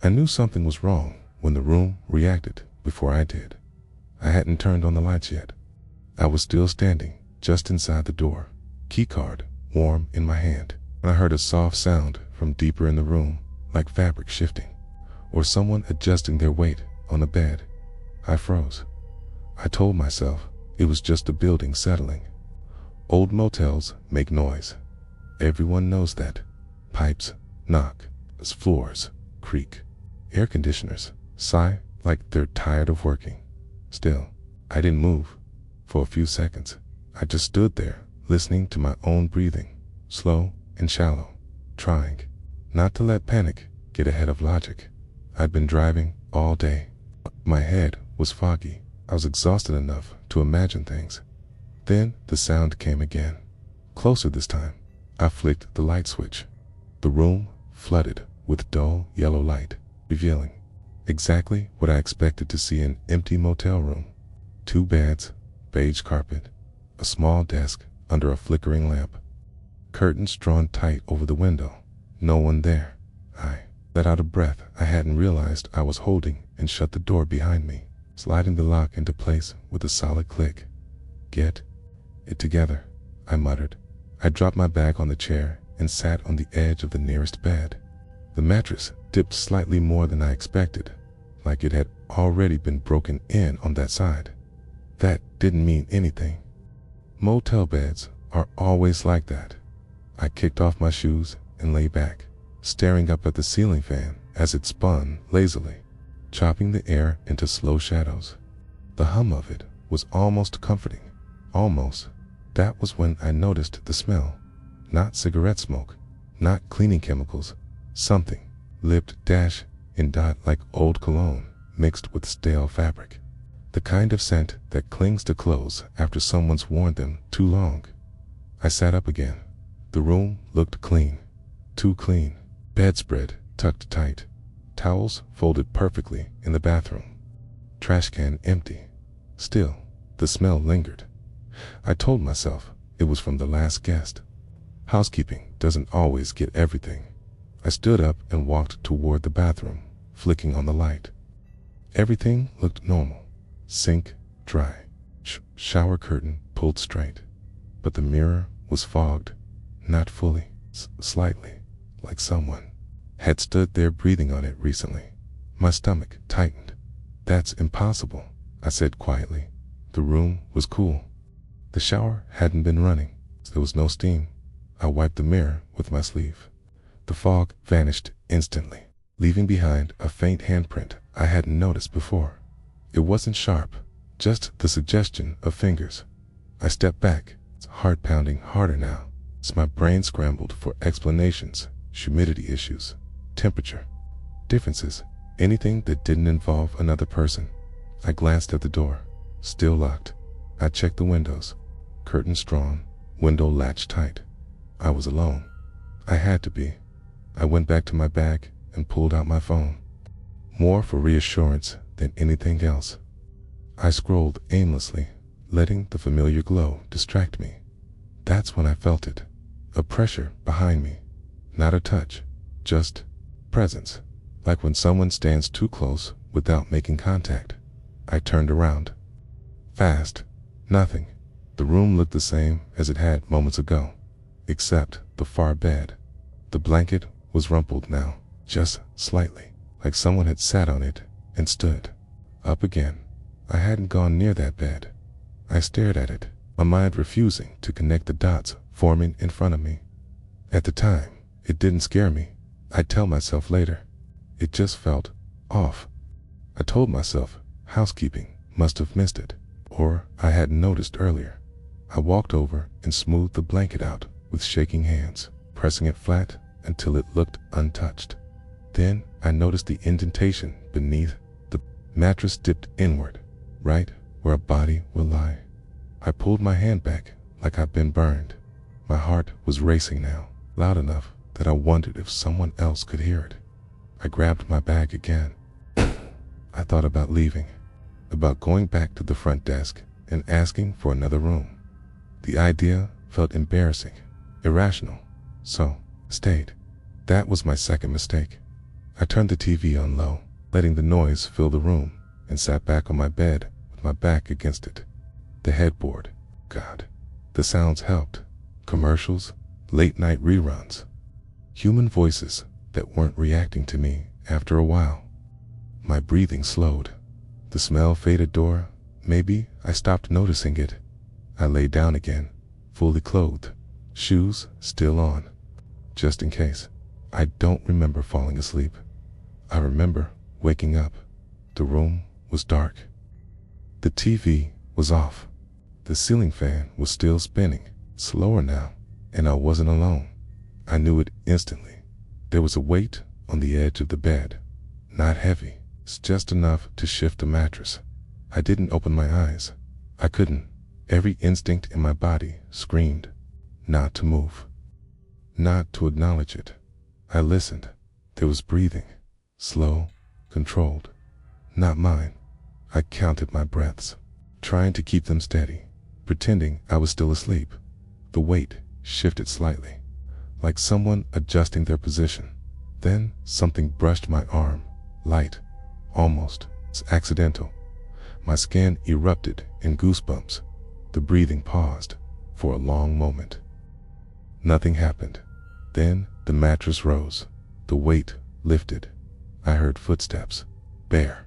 I knew something was wrong when the room reacted before I did. I hadn't turned on the lights yet. I was still standing just inside the door, keycard warm in my hand, when I heard a soft sound from deeper in the room, like fabric shifting, or someone adjusting their weight on the bed. I froze. I told myself it was just the building settling. Old motels make noise. Everyone knows that. Pipes knock, as floors creak. Air conditioners sigh like they're tired of working. Still, I didn't move. For a few seconds, I just stood there, listening to my own breathing, slow and shallow, trying not to let panic get ahead of logic. I'd been driving all day. My head was foggy. I was exhausted enough to imagine things. Then the sound came again. Closer this time. I flicked the light switch. The room flooded with dull yellow light, revealing exactly what I expected to see in an empty motel room. 2 beds, beige carpet, a small desk under a flickering lamp, curtains drawn tight over the window. No one there. I let out a breath I hadn't realized I was holding and shut the door behind me, sliding the lock into place with a solid click. Get it together, I muttered. I dropped my bag on the chair and sat on the edge of the nearest bed. The mattress dipped slightly more than I expected, like it had already been broken in on that side. That didn't mean anything. Motel beds are always like that. I kicked off my shoes and lay back, staring up at the ceiling fan as it spun lazily, chopping the air into slow shadows. The hum of it was almost comforting. Almost. That was when I noticed the smell. Not cigarette smoke, not cleaning chemicals, something lipped dash and dot like old cologne mixed with stale fabric. The kind of scent that clings to clothes after someone's worn them too long. I sat up again. The room looked clean. Too clean. Bedspread tucked tight. Towels folded perfectly in the bathroom. Trash can empty. Still, the smell lingered. I told myself it was from the last guest. Housekeeping doesn't always get everything. I stood up and walked toward the bathroom, flicking on the light. Everything looked normal. Sink dry. Shower curtain pulled straight. But the mirror was fogged. Not fully. Slightly. Like someone had stood there breathing on it recently. My stomach tightened. That's impossible, I said quietly. The room was cool. The shower hadn't been running. There was no steam. I wiped the mirror with my sleeve. The fog vanished instantly, leaving behind a faint handprint I hadn't noticed before. It wasn't sharp, just the suggestion of fingers. I stepped back, heart pounding harder now, as my brain scrambled for explanations, humidity issues, temperature, differences, anything that didn't involve another person. I glanced at the door, still locked. I checked the windows, curtains drawn, window latch tight. I was alone. I had to be. I went back to my bag and pulled out my phone. More for reassurance than anything else. I scrolled aimlessly, letting the familiar glow distract me. That's when I felt it. A pressure behind me. Not a touch, just presence. Like when someone stands too close without making contact. I turned around. Fast. Nothing. The room looked the same as it had moments ago, except the far bed. The blanket was rumpled now, just slightly, like someone had sat on it and stood up again. I hadn't gone near that bed. I stared at it, my mind refusing to connect the dots forming in front of me. At the time, it didn't scare me. I'd tell myself later. It just felt off. I told myself housekeeping must have missed it, or I hadn't noticed earlier. I walked over and smoothed the blanket out with shaking hands, pressing it flat until it looked untouched. Then I noticed the indentation beneath. The mattress dipped inward, right where a body will lie. I pulled my hand back like I'd been burned. My heart was racing now, loud enough that I wondered if someone else could hear it. I grabbed my bag again. I thought about leaving, about going back to the front desk and asking for another room. The idea felt embarrassing, irrational, so stayed. That was my second mistake. I turned the TV on low, letting the noise fill the room, and sat back on my bed with my back against it. The headboard. God. The sounds helped. Commercials, late-night reruns. Human voices that weren't reacting to me after a while. My breathing slowed. The smell faded. Maybe I stopped noticing it. I lay down again, fully clothed, shoes still on. Just in case. I don't remember falling asleep. I remember waking up. The room was dark. The TV was off. The ceiling fan was still spinning, slower now, and I wasn't alone. I knew it instantly. There was a weight on the edge of the bed. Not heavy, it's just enough to shift the mattress. I didn't open my eyes. I couldn't. Every instinct in my body screamed not to move, not to acknowledge it. I listened. There was breathing, slow, controlled. Not mine. I counted my breaths, trying to keep them steady, pretending I was still asleep. The weight shifted slightly, like someone adjusting their position. Then something brushed my arm, light, almost accidental. My skin erupted in goosebumps. The breathing paused for a long moment. Nothing happened. Then the mattress rose. The weight lifted. I heard footsteps, bare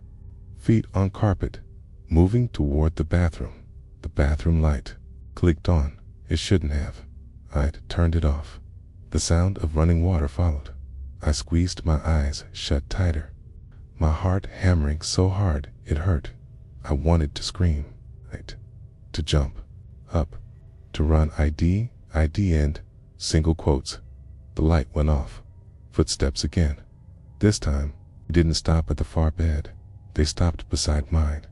feet on carpet, moving toward the bathroom. The bathroom light clicked on. It shouldn't have. I'd turned it off. The sound of running water followed. I squeezed my eyes shut tighter, my heart hammering so hard it hurt. I wanted to scream, to jump, up, to run ID end, single quotes. The light went off. Footsteps again. This time, they didn't stop at the far bed. They stopped beside mine.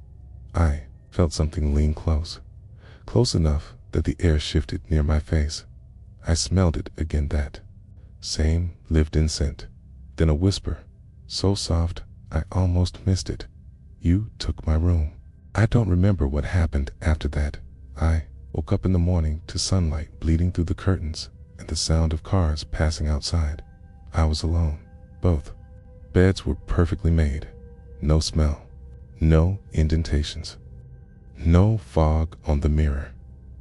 I felt something lean close enough that the air shifted near my face. I smelled it again, that same lived-in scent. Then a whisper, so soft I almost missed it. You took my room. I don't remember what happened after that. I woke up in the morning to sunlight bleeding through the curtains and the sound of cars passing outside. I was alone. Both beds were perfectly made. No smell. No indentations. No fog on the mirror.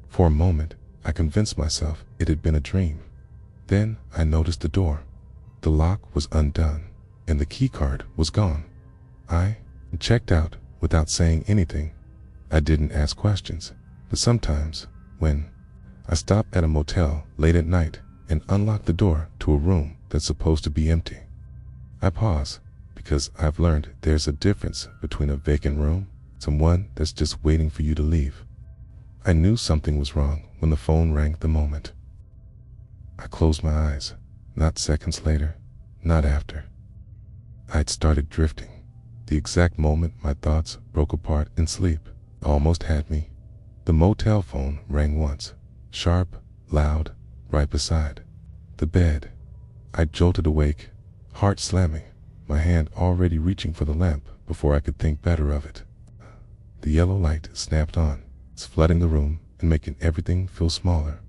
For a moment, I convinced myself it had been a dream. Then I noticed the door. The lock was undone, and the keycard was gone. I checked out without saying anything. I didn't ask questions, but sometimes, when I stop at a motel late at night and unlock the door to a room that's supposed to be empty, I pause, because I've learned there's a difference between a vacant room and one that's just waiting for you to leave. I knew something was wrong when the phone rang the moment. I closed my eyes, not seconds later, not after. I'd started drifting. The exact moment my thoughts broke apart in sleep almost had me. The motel phone rang once, sharp, loud, right beside the bed. I jolted awake, heart slamming, my hand already reaching for the lamp before I could think better of it. The yellow light snapped on. It's flooding the room and making everything feel smaller.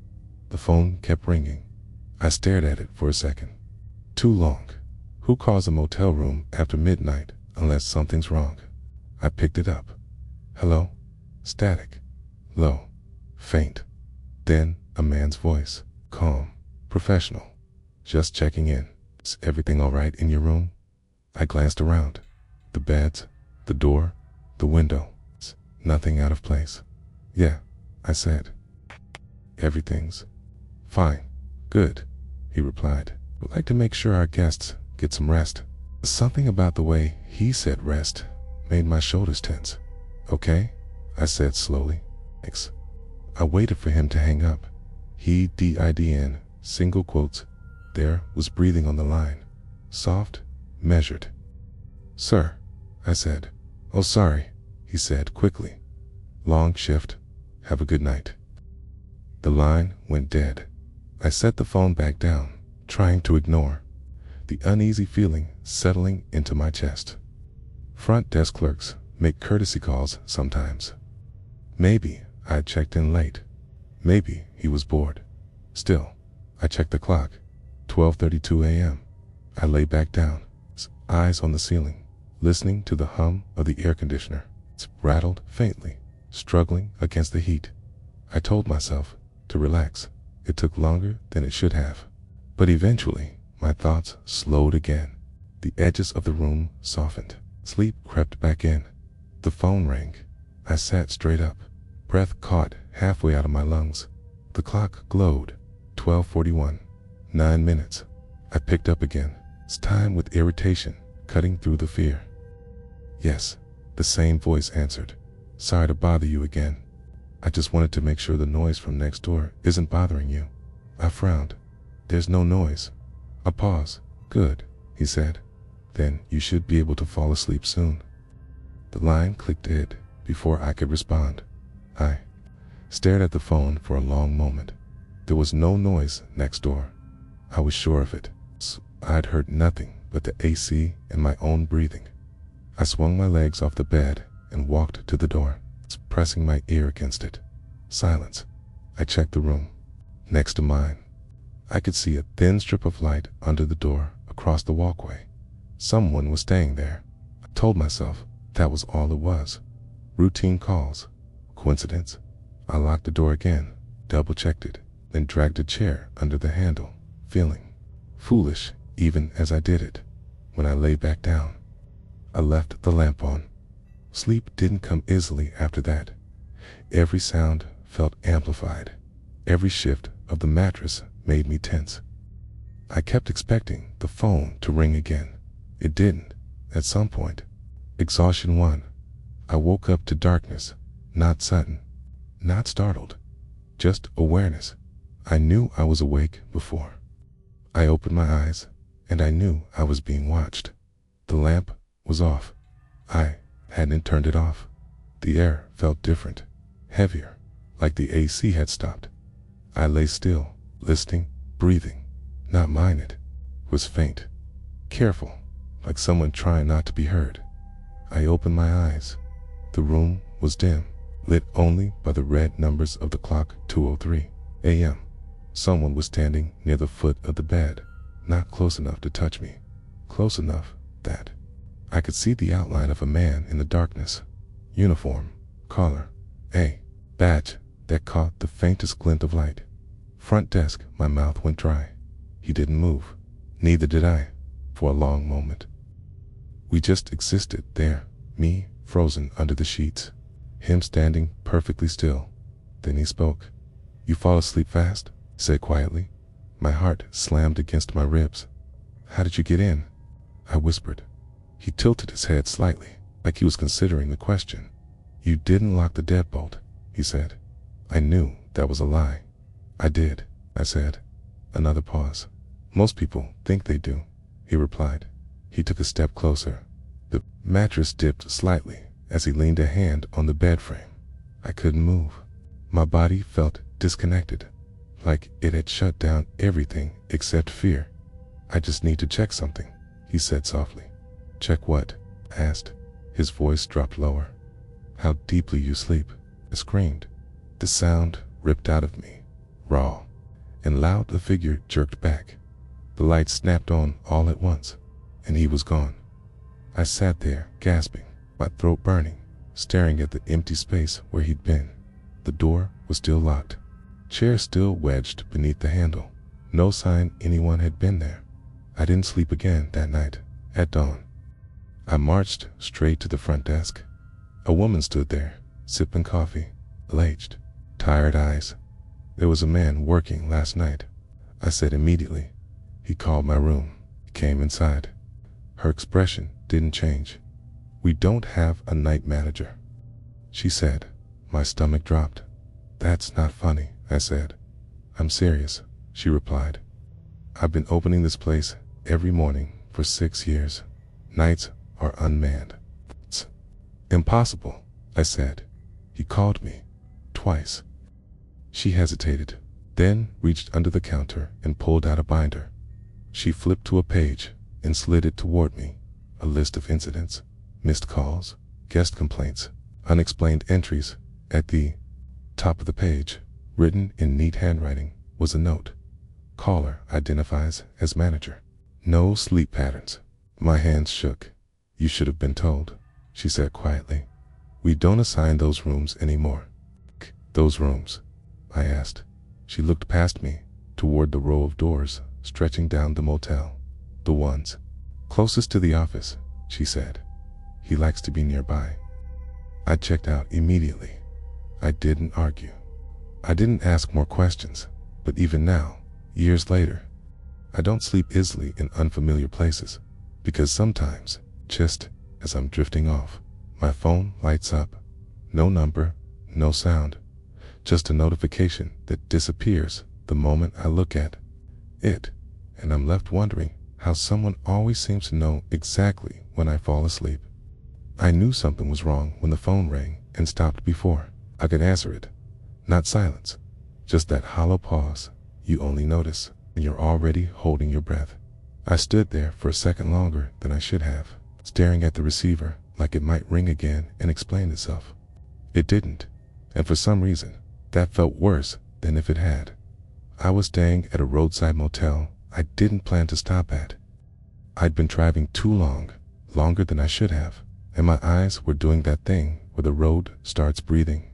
The phone kept ringing. I stared at it for a second. Too long. Who calls a motel room after midnight unless something's wrong? I picked it up. Hello? Static. Low. Faint. Then a man's voice. Calm. Professional. Just checking in. Is everything all right in your room? I glanced around. The beds, the door, the window. Nothing out of place. Yeah, I said. Everything's fine. Good, he replied. We'd like to make sure our guests get some rest. Something about the way he said rest made my shoulders tense. Okay, I said slowly. Thanks. I waited for him to hang up. He did, single quotes. There was breathing on the line. Soft, measured. Sir, I said. Oh, sorry, he said quickly. Long shift. Have a good night. The line went dead. I set the phone back down, trying to ignore the uneasy feeling settling into my chest. Front desk clerks make courtesy calls sometimes. Maybe I had checked in late. Maybe he was bored. Still, I checked the clock. 12:32 a.m. I lay back down. It's eyes on the ceiling, listening to the hum of the air conditioner. It rattled faintly, struggling against the heat. I told myself to relax. It took longer than it should have. But eventually, my thoughts slowed again. The edges of the room softened. Sleep crept back in. The phone rang. I sat straight up, breath caught halfway out of my lungs. The clock glowed. 12:41. 9 minutes. I picked up again, this time with irritation cutting through the fear. Yes, the same voice answered. Sorry to bother you again. I just wanted to make sure the noise from next door isn't bothering you. I frowned. There's no noise. A pause. Good, he said. Then you should be able to fall asleep soon. The line clicked dead before I could respond. I stared at the phone for a long moment. There was no noise next door. I was sure of it. I'd heard nothing but the AC and my own breathing. I swung my legs off the bed and walked to the door, pressing my ear against it. Silence. I checked the room next to mine. I could see a thin strip of light under the door across the walkway. Someone was staying there. I told myself that was all it was. Routine calls. Coincidence? I locked the door again, double-checked it, then dragged a chair under the handle, feeling foolish even as I did it. When I lay back down, I left the lamp on. Sleep didn't come easily after that. Every sound felt amplified. Every shift of the mattress made me tense. I kept expecting the phone to ring again. It didn't. At some point, exhaustion won. I woke up to darkness, not sudden, not startled, just awareness. I knew I was awake before. I opened my eyes, and I knew I was being watched. The lamp was off. I hadn't turned it off. The air felt different, heavier, like the AC had stopped. I lay still, listening, breathing. Not mine, it was faint, careful, like someone trying not to be heard. I opened my eyes. The room was dim, lit only by the red numbers of the clock. 2:03 a.m. Someone was standing near the foot of the bed, not close enough to touch me, close enough that I could see the outline of a man in the darkness. Uniform, collar, a badge that caught the faintest glint of light. Front desk. My mouth went dry. He didn't move. Neither did I, for a long moment. We just existed there, me frozen under the sheets, him standing perfectly still. Then he spoke. You fall asleep fast? He said quietly. My heart slammed against my ribs. How did you get in? I whispered. He tilted his head slightly, like he was considering the question. You didn't lock the deadbolt, he said. I knew that was a lie. I did, I said. Another pause. Most people think they do, he replied. He took a step closer. The mattress dipped slightly as he leaned a hand on the bed frame. I couldn't move. My body felt disconnected, like it had shut down everything except fear. I just need to check something, he said softly. Check what? I asked. His voice dropped lower. How deeply you sleep, I screamed. The sound ripped out of me, raw and loud. The figure jerked back. The light snapped on all at once, and he was gone. I sat there, gasping, my throat burning, staring at the empty space where he'd been. The door was still locked, chair still wedged beneath the handle. No sign anyone had been there. I didn't sleep again that night. At dawn, I marched straight to the front desk. A woman stood there, sipping coffee, aged, tired eyes. There was a man working last night, I said immediately. He called my room. He came inside. Her expression didn't change. We don't have a night manager, she said. My stomach dropped. That's not funny, I said. I'm serious, she replied. I've been opening this place every morning for 6 years. Nights are unmanned. It's impossible, I said. He called me twice. She hesitated, then reached under the counter and pulled out a binder. She flipped to a page and slid it toward me. A list of incidents, missed calls, guest complaints, unexplained entries. At the top of the page, written in neat handwriting, was a note. Caller identifies as manager. No sleep patterns. My hands shook. "You should have been told," she said quietly. "We don't assign those rooms anymore." "Those rooms?" I asked. She looked past me, toward the row of doors stretching down the motel. "The ones closest to the office," she said. "He likes to be nearby." I checked out immediately. I didn't argue. I didn't ask more questions, but even now, years later, I don't sleep easily in unfamiliar places, because sometimes, just as I'm drifting off, my phone lights up. No number, no sound, just a notification that disappears the moment I look at it, and I'm left wondering how someone always seems to know exactly when I fall asleep. I knew something was wrong when the phone rang and stopped before I could answer it. Not silence, just that hollow pause you only notice when you're already holding your breath. I stood there for a second longer than I should have, staring at the receiver like it might ring again and explain itself. It didn't, and for some reason, that felt worse than if it had. I was staying at a roadside motel I didn't plan to stop at. I'd been driving too long, longer than I should have, and my eyes were doing that thing where the road starts breathing.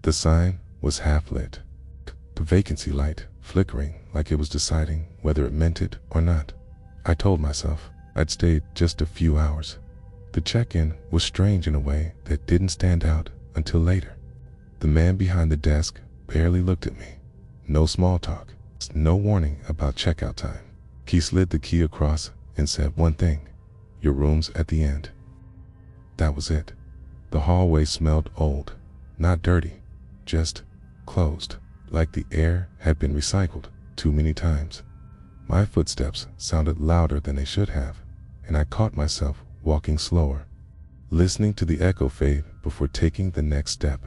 The sign was half lit, the vacancy light flickering like it was deciding whether it meant it or not. I told myself I'd stayed just a few hours. The check-in was strange in a way that didn't stand out until later. The man behind the desk barely looked at me. No small talk, no warning about checkout time. He slid the key across and said one thing: "Your room's at the end." That was it. The hallway smelled old, not dirty, just closed, like the air had been recycled too many times. My footsteps sounded louder than they should have, and I caught myself walking slower, listening to the echo fade before taking the next step.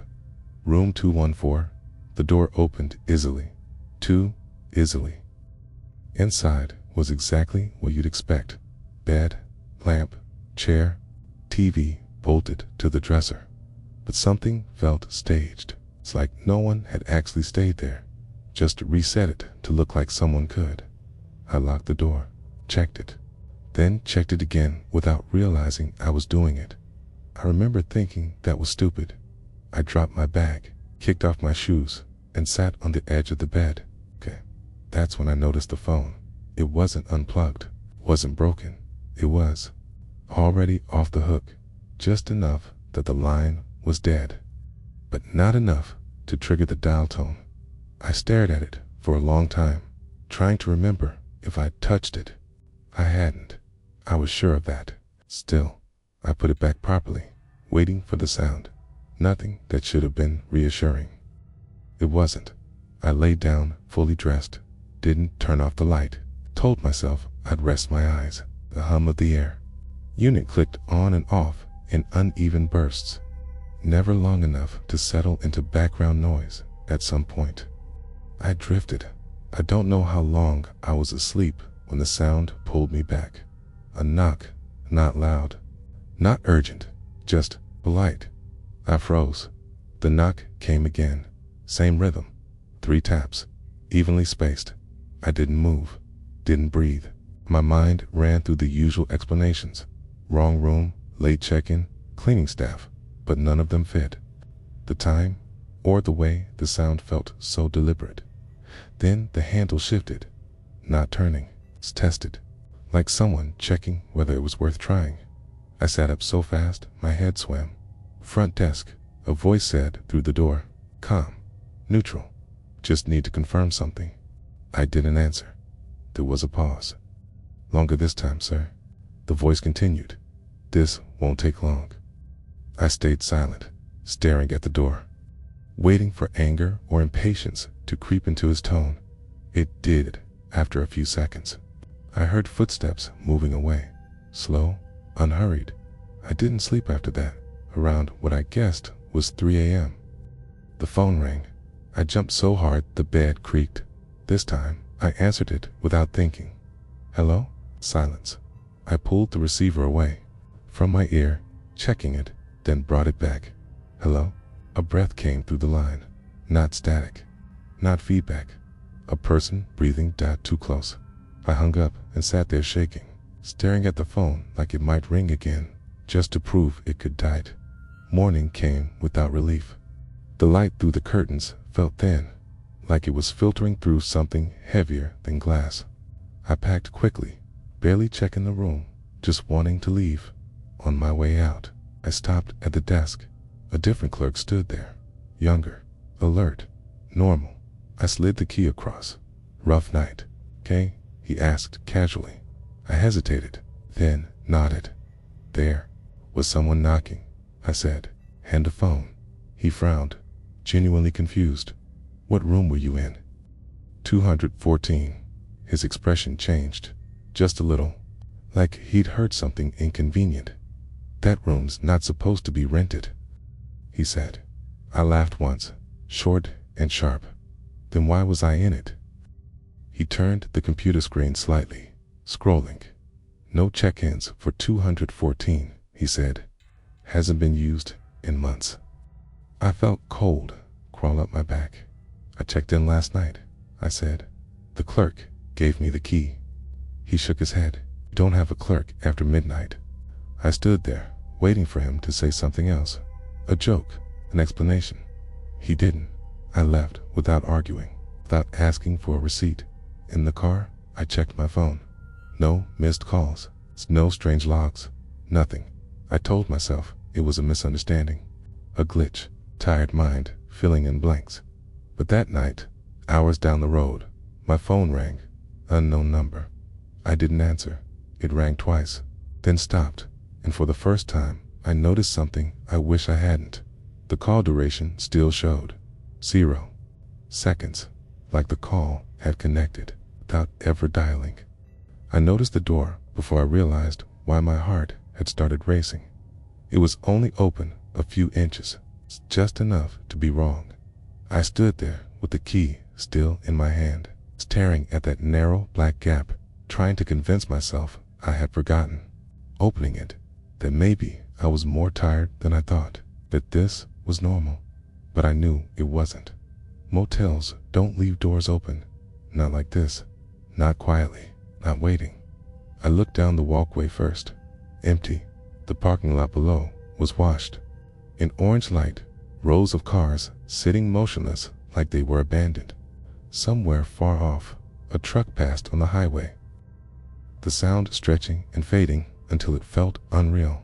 Room 214. The door opened easily, too easily. Inside was exactly what you'd expect: bed, lamp, chair, TV bolted to the dresser. But something felt staged. It's like no one had actually stayed there, just reset it to look like someone could. I locked the door, checked it, then checked it again without realizing I was doing it. I remember thinking that was stupid. I dropped my bag, kicked off my shoes, and sat on the edge of the bed. That's when I noticed the phone. It wasn't unplugged, wasn't broken. It was already off the hook, just enough that the line was dead, but not enough to trigger the dial tone. I stared at it for a long time, trying to remember if I'd touched it. I hadn't. I was sure of that. Still, I put it back properly, waiting for the sound. Nothing that should have been reassuring. It wasn't. I laid down, fully dressed, didn't turn off the light, told myself I'd rest my eyes. The hum of the air unit clicked on and off in uneven bursts, never long enough to settle into background noise at some point. I drifted. I don't know how long I was asleep when the sound pulled me back. A knock, not loud, not urgent, just polite. I froze. The knock came again. Same rhythm. 3 taps, evenly spaced. I didn't move, didn't breathe. My mind ran through the usual explanations. Wrong room, late check-in, cleaning staff, but none of them fit. The time, or the way the sound felt so deliberate. Then the handle shifted, not turning, tested, like someone checking whether it was worth trying. I sat up so fast my head swam. "Front desk," a voice said through the door. Calm, neutral. "Just need to confirm something." I didn't answer. There was a pause. "Longer this time, sir." The voice continued. "This won't take long." I stayed silent, staring at the door, waiting for anger or impatience to creep into his tone. It did after a few seconds. I heard footsteps moving away, slow, unhurried. I didn't sleep after that, around what I guessed was 3 a.m. The phone rang. I jumped so hard the bed creaked. This time, I answered it without thinking. "Hello?" Silence. I pulled the receiver away from my ear, checking it, then brought it back. "Hello?" A breath came through the line. Not static, not feedback. A person breathing too close. I hung up and sat there shaking. staring at the phone like it might ring again, just to prove it could diet. Morning came without relief. The light through the curtains felt thin, like it was filtering through something heavier than glass. I packed quickly, barely checking the room, just wanting to leave. On my way out, I stopped at the desk. A different clerk stood there, younger, alert, normal. I slid the key across. "Rough night, okay?" he asked casually. I hesitated, then nodded. "There was someone knocking," I said. "Hand a phone." He frowned, genuinely confused. "What room were you in?" 214. His expression changed, just a little, like he'd heard something inconvenient. "That room's not supposed to be rented," he said. I laughed once, short and sharp. Then why was I in it? He turned the computer screen slightly, scrolling. "No check-ins for 214, he said. "Hasn't been used in months." I felt cold crawl up my back. "I checked in last night," I said. "The clerk gave me the key." He shook his head. "Don't have a clerk after midnight." I stood there, waiting for him to say something else. A joke, an explanation. He didn't. I left without arguing, without asking for a receipt. In the car, I checked my phone. No missed calls, no strange logs, nothing. I told myself it was a misunderstanding, a glitch, tired mind filling in blanks. But that night, hours down the road, my phone rang, unknown number. I didn't answer. It rang twice, then stopped, and for the first time, I noticed something I wish I hadn't. The call duration still showed 0 seconds, like the call had connected without ever dialing. I noticed the door before I realized why my heart had started racing. It was only open a few inches, just enough to be wrong. I stood there with the key still in my hand, staring at that narrow black gap, trying to convince myself I had forgotten. Opening it, that maybe I was more tired than I thought, that this was normal. But I knew it wasn't. Motels don't leave doors open. Not like this. Not quietly. Not waiting. I looked down the walkway first. Empty. The parking lot below was washed. In orange light, rows of cars sitting motionless like they were abandoned. Somewhere far off, a truck passed on the highway. The sound stretching and fading until it felt unreal.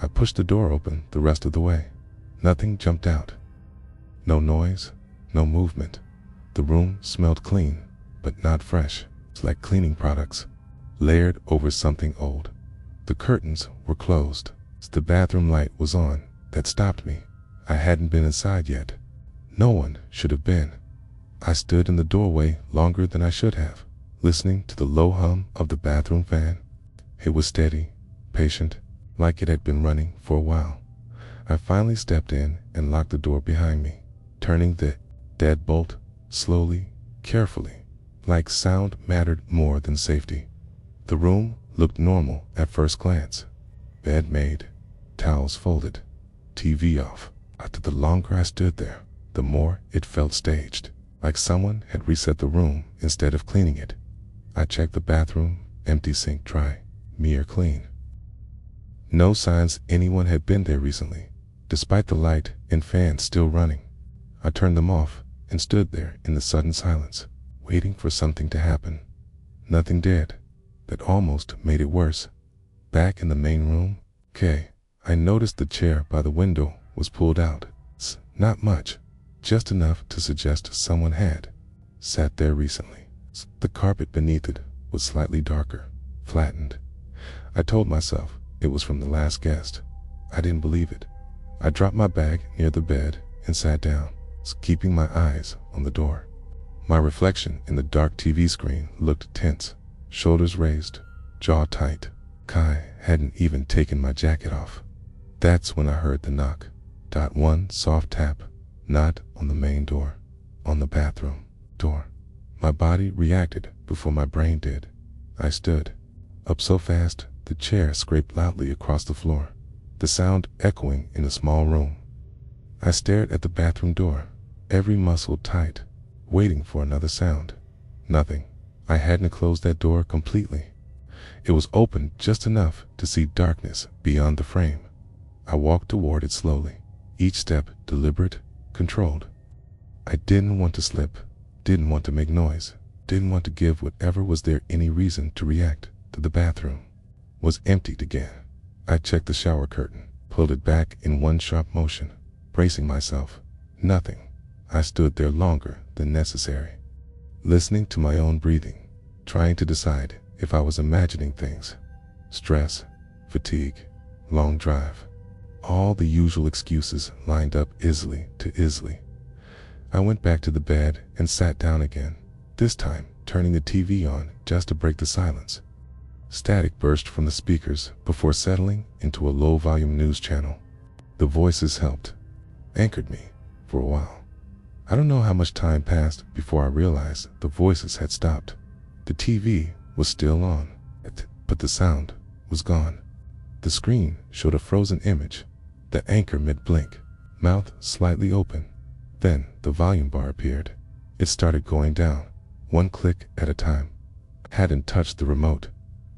I pushed the door open the rest of the way. Nothing jumped out. No noise, no movement. The room smelled clean, but not fresh. It's like cleaning products, layered over something old. The curtains were closed. The bathroom light was on. That stopped me. I hadn't been inside yet. No one should have been. I stood in the doorway longer than I should have, listening to the low hum of the bathroom fan. It was steady, patient, like it had been running for a while. I finally stepped in and locked the door behind me, turning the deadbolt slowly, carefully, like sound mattered more than safety. The room looked normal at first glance. Bed made, towels folded, TV off. But the longer I stood there, the more it felt staged, like someone had reset the room instead of cleaning it. I checked the bathroom, empty sink dry, mirror clean. No signs anyone had been there recently, despite the light and fan still running. I turned them off and stood there in the sudden silence, waiting for something to happen. Nothing did. That almost made it worse. Back in the main room, I noticed the chair by the window was pulled out. Not much, just enough to suggest someone had sat there recently. The carpet beneath it was slightly darker, flattened. I told myself it was from the last guest. I didn't believe it. I dropped my bag near the bed and sat down, keeping my eyes on the door. My reflection in the dark TV screen looked tense, shoulders raised, jaw tight. Kai hadn't even taken my jacket off. That's when I heard the knock. One soft tap, not on the main door, on the bathroom door. My body reacted before my brain did. I stood up so fast the chair scraped loudly across the floor, the sound echoing in the small room. I stared at the bathroom door, every muscle tight, waiting for another sound. Nothing. I hadn't closed that door completely. It was open just enough to see darkness beyond the frame. I walked toward it slowly, each step deliberate, controlled. I didn't want to slip, didn't want to make noise, didn't want to give whatever was there any reason to react. The bathroom was emptied again. I checked the shower curtain, pulled it back in one sharp motion, bracing myself. Nothing. I stood there longer than necessary, listening to my own breathing, trying to decide if I was imagining things. Stress, fatigue, long drive. All the usual excuses lined up easily. I went back to the bed and sat down again, this time turning the TV on just to break the silence. Static burst from the speakers before settling into a low-volume news channel. The voices helped, anchored me for a while. I don't know how much time passed before I realized the voices had stopped. The TV was still on, but the sound was gone. The screen showed a frozen image, the anchor mid-blink, mouth slightly open. Then the volume bar appeared. It started going down, one click at a time. I hadn't touched the remote.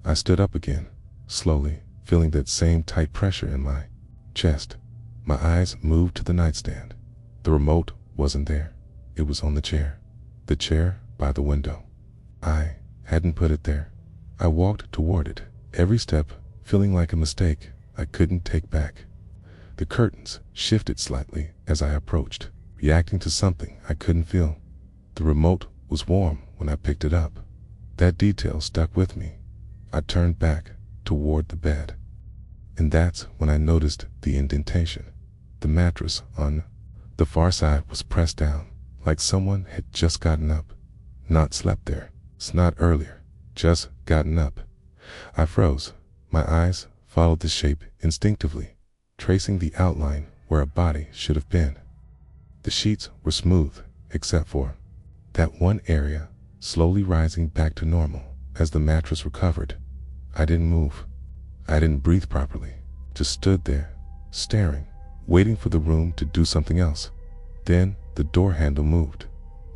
I stood up again, slowly, feeling that same tight pressure in my chest. My eyes moved to the nightstand. The remote wasn't there. It was on the chair by the window. I hadn't put it there. I walked toward it, every step feeling like a mistake I couldn't take back. The curtains shifted slightly as I approached, reacting to something I couldn't feel. The remote was warm when I picked it up. That detail stuck with me. I turned back toward the bed, and that's when I noticed the indentation. The mattress on the far side was pressed down, like someone had just gotten up. Not slept there, not earlier, just gotten up. I froze. My eyes followed the shape instinctively, tracing the outline where a body should have been. The sheets were smooth, except for that one area, slowly rising back to normal as the mattress recovered. I didn't move. I didn't breathe properly. Just stood there, staring, waiting for the room to do something else. Then the door handle moved.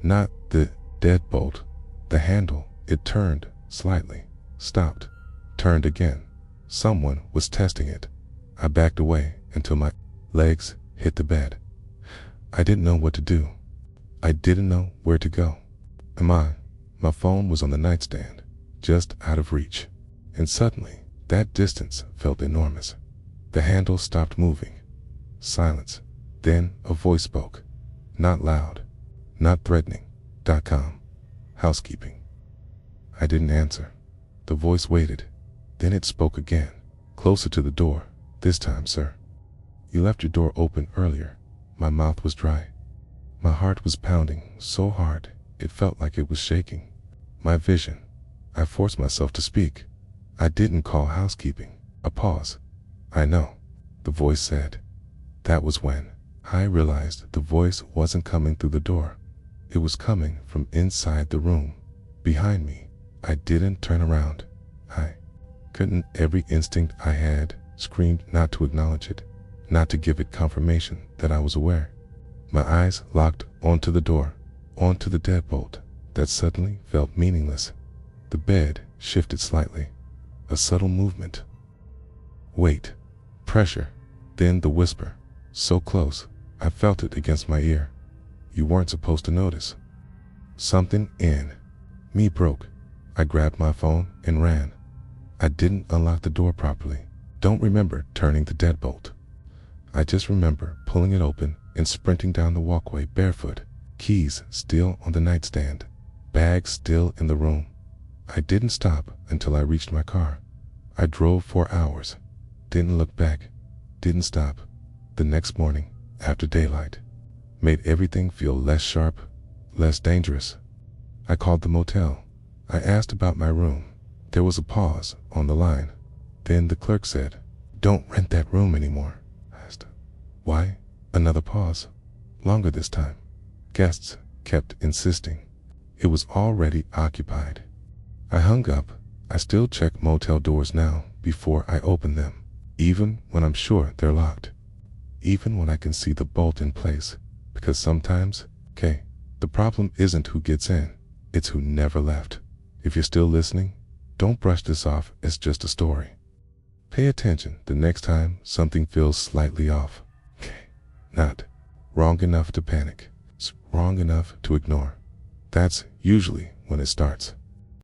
Not the deadbolt. The handle. It turned slightly, stopped, turned again. Someone was testing it. I backed away until my legs hit the bed. I didn't know what to do. I didn't know where to go. My phone was on the nightstand, just out of reach. And suddenly, that distance felt enormous. The handle stopped moving. Silence. Then a voice spoke. Not loud, not threatening. .com. Housekeeping. I didn't answer. The voice waited. Then it spoke again, closer to the door. This time, sir. You left your door open earlier. My mouth was dry. My heart was pounding so hard it felt like it was shaking. My vision. I forced myself to speak. I didn't call housekeeping. A pause. I know, the voice said. That was when I realized the voice wasn't coming through the door. It was coming from inside the room, behind me. I didn't turn around. I couldn't. Every instinct I had screamed not to acknowledge it, not to give it confirmation that I was aware. My eyes locked onto the door, onto the deadbolt that suddenly felt meaningless. The bed shifted slightly, a subtle movement. Weight, pressure, then the whisper, so close, I felt it against my ear. You weren't supposed to notice. Something in me broke. I grabbed my phone and ran. I didn't unlock the door properly. Don't remember turning the deadbolt. I just remember pulling it open and sprinting down the walkway barefoot, keys still on the nightstand, bag still in the room. I didn't stop until I reached my car. I drove 4 hours, didn't look back, didn't stop. The next morning, after daylight, made everything feel less sharp, less dangerous. I called the motel. I asked about my room. There was a pause on the line. Then the clerk said, "Don't rent that room anymore." I asked, "Why?" Another pause, longer this time. Guests kept insisting. It was already occupied. I hung up. I still check motel doors now before I open them, even when I'm sure they're locked, even when I can see the bolt in place, because sometimes, the problem isn't who gets in, it's who never left. If you're still listening, Don't brush this off as just a story. Pay attention the next time something feels slightly off. Okay. Not wrong enough to panic. It's wrong enough to ignore. That's usually when it starts.